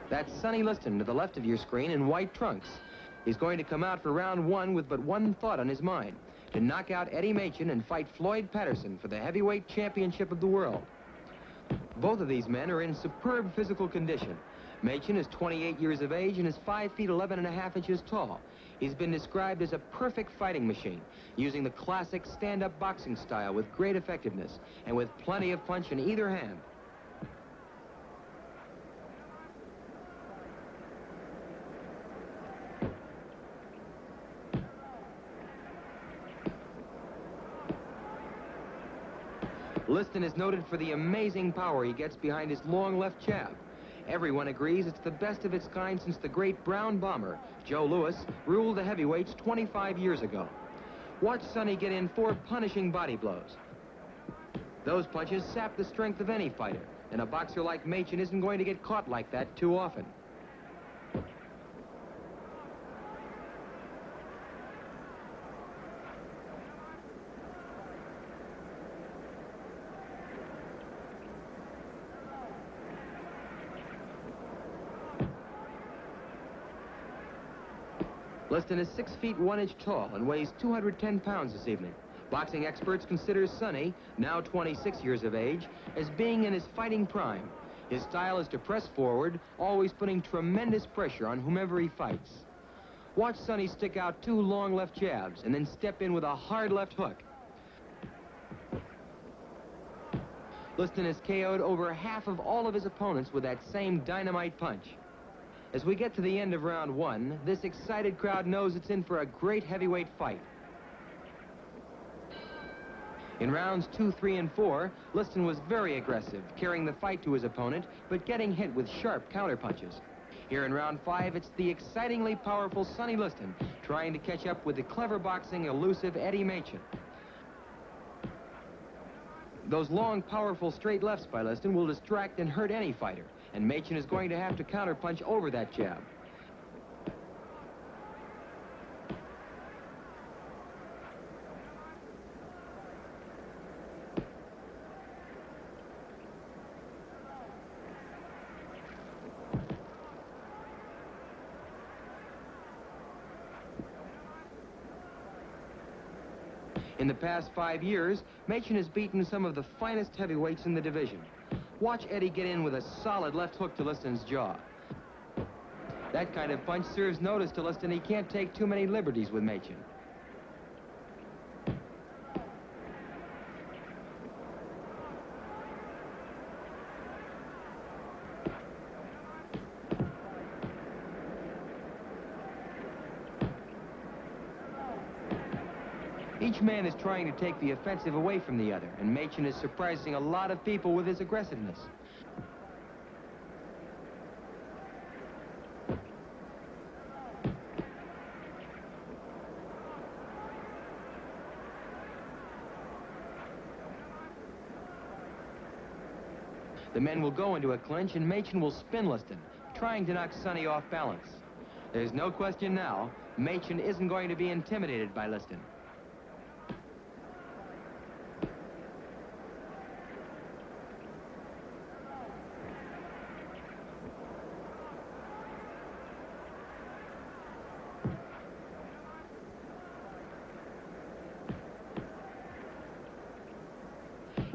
That's Sonny Liston to the left of your screen in white trunks. He's going to come out for round one with but one thought on his mind: to knock out Eddie Machen and fight Floyd Patterson for the heavyweight championship of the world. Both of these men are in superb physical condition. Machen is 28 years of age and is 5 feet 11.5 inches tall. He's been described as a perfect fighting machine, using the classic stand-up boxing style with great effectiveness and with plenty of punch in either hand. Liston is noted for the amazing power he gets behind his long left jab. Everyone agrees it's the best of its kind since the great brown bomber, Joe Louis, ruled the heavyweights 25 years ago. Watch Sonny get in 4 punishing body blows. Those punches sap the strength of any fighter, and a boxer like Machen isn't going to get caught like that too often. Liston is 6 feet 1 inch tall and weighs 210 pounds this evening. Boxing experts consider Sonny, now 26 years of age, as being in his fighting prime. His style is to press forward, always putting tremendous pressure on whomever he fights. Watch Sonny stick out 2 long left jabs and then step in with a hard left hook. Liston has KO'd over half of all of his opponents with that same dynamite punch. As we get to the end of round one, this excited crowd knows it's in for a great heavyweight fight. In rounds 2, 3, and 4, Liston was very aggressive, carrying the fight to his opponent, but getting hit with sharp counterpunches. Here in round 5, it's the excitingly powerful Sonny Liston trying to catch up with the clever boxing, elusive Eddie Machen. Those long, powerful straight lefts by Liston will distract and hurt any fighter, and Machen is going to have to counterpunch over that jab. In the past 5 years, Machen has beaten some of the finest heavyweights in the division. Watch Eddie get in with a solid left hook to Liston's jaw. That kind of punch serves notice to Liston he can't take too many liberties with Machen. Each man is trying to take the offensive away from the other, and Machen is surprising a lot of people with his aggressiveness. The men will go into a clinch, and Machen will spin Liston, trying to knock Sonny off balance. There's no question now, Machen isn't going to be intimidated by Liston.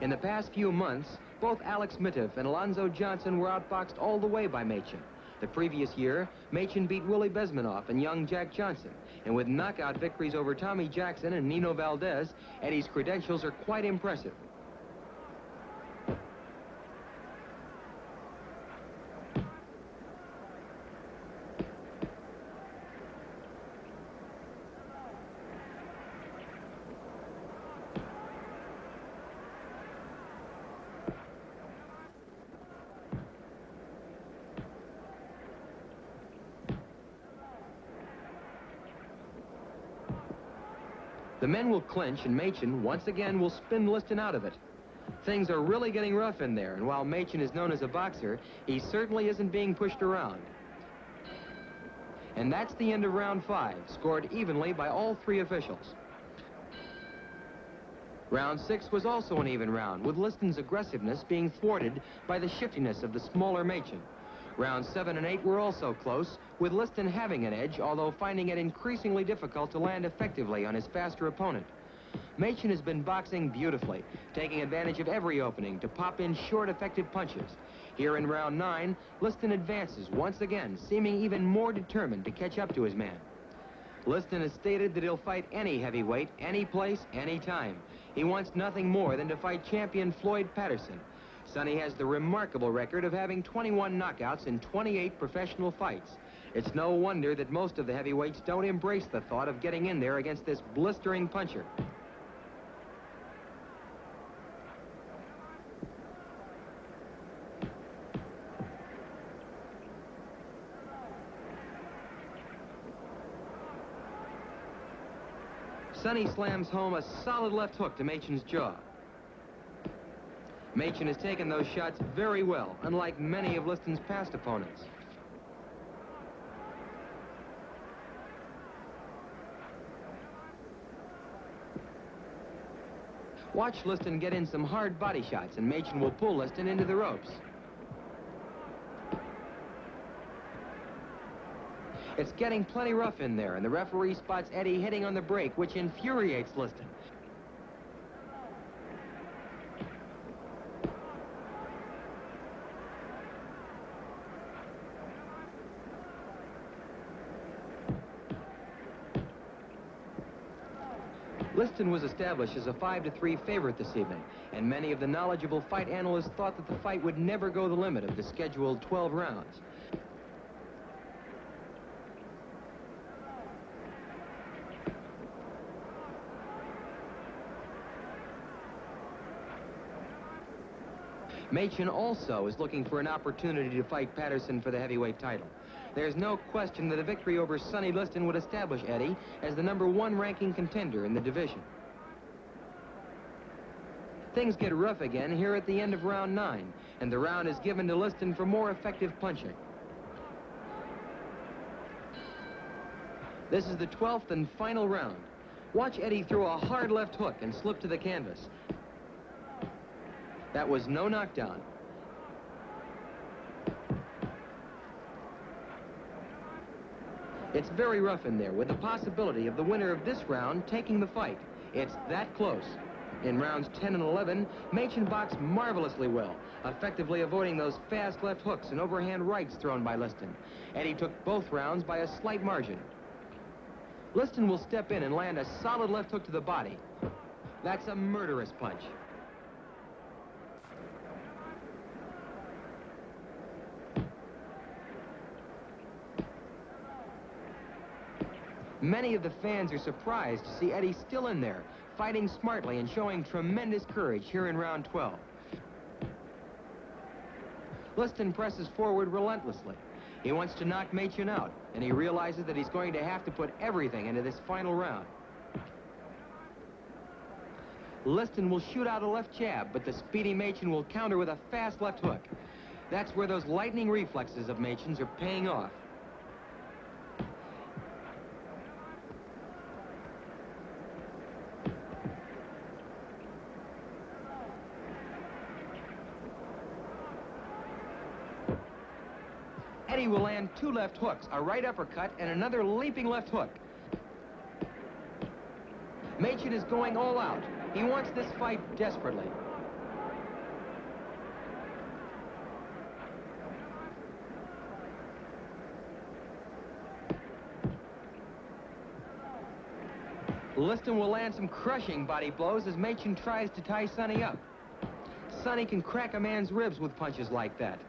In the past few months, both Alex Mitiff and Alonzo Johnson were outboxed all the way by Machen. The previous year, Machen beat Willie Besmanoff and young Jack Johnson. And with knockout victories over Tommy Jackson and Nino Valdez, Eddie's credentials are quite impressive. The men will clinch, and Machen, once again, will spin Liston out of it. Things are really getting rough in there, and while Machen is known as a boxer, he certainly isn't being pushed around. And that's the end of round 5, scored evenly by all 3 officials. Round 6 was also an even round, with Liston's aggressiveness being thwarted by the shiftiness of the smaller Machen. Rounds 7 and 8 were also close, with Liston having an edge, although finding it increasingly difficult to land effectively on his faster opponent. Machen has been boxing beautifully, taking advantage of every opening to pop in short, effective punches. Here in round 9, Liston advances once again, seeming even more determined to catch up to his man. Liston has stated that he'll fight any heavyweight, any place, any time. He wants nothing more than to fight champion Floyd Patterson. Sonny has the remarkable record of having 21 knockouts in 28 professional fights. It's no wonder that most of the heavyweights don't embrace the thought of getting in there against this blistering puncher. Sonny slams home a solid left hook to Machen's jaw. Machen has taken those shots very well, unlike many of Liston's past opponents. Watch Liston get in some hard body shots, and Machen will pull Liston into the ropes. It's getting plenty rough in there, and the referee spots Eddie hitting on the brake, which infuriates Liston. Liston was established as a 5-3 favorite this evening, and many of the knowledgeable fight analysts thought that the fight would never go the limit of the scheduled 12 rounds. Machen also is looking for an opportunity to fight Patterson for the heavyweight title. There's no question that a victory over Sonny Liston would establish Eddie as the #1 ranking contender in the division. Things get rough again here at the end of round 9, and the round is given to Liston for more effective punching. This is the 12th and final round. Watch Eddie throw a hard left hook and slip to the canvas. That was no knockdown. It's very rough in there, with the possibility of the winner of this round taking the fight. It's that close. In rounds 10 and 11, Machen boxed marvelously well, effectively avoiding those fast left hooks and overhand rights thrown by Liston. Eddie took both rounds by a slight margin. Liston will step in and land a solid left hook to the body. That's a murderous punch. Many of the fans are surprised to see Eddie still in there, fighting smartly and showing tremendous courage here in round 12. Liston presses forward relentlessly. He wants to knock Machen out, and he realizes that he's going to have to put everything into this final round. Liston will shoot out a left jab, but the speedy Machen will counter with a fast left hook. That's where those lightning reflexes of Machen's are paying off. Eddie will land 2 left hooks, a right uppercut, and another leaping left hook. Machen is going all out. He wants this fight desperately. Liston will land some crushing body blows as Machen tries to tie Sonny up. Sonny can crack a man's ribs with punches like that.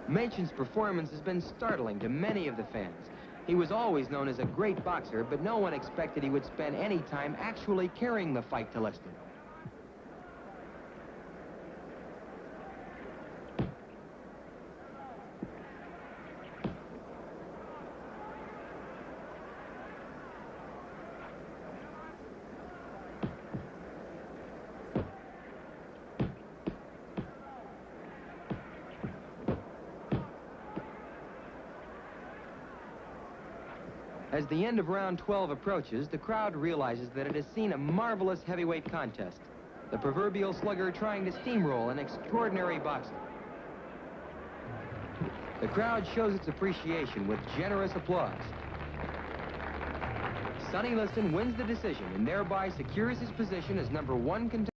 Machen's performance has been startling to many of the fans. He was always known as a great boxer, but no one expected he would spend any time actually carrying the fight to Liston. As the end of round 12 approaches, the crowd realizes that it has seen a marvelous heavyweight contest. The proverbial slugger trying to steamroll an extraordinary boxer. The crowd shows its appreciation with generous applause. Sonny Liston wins the decision and thereby secures his position as #1 contender.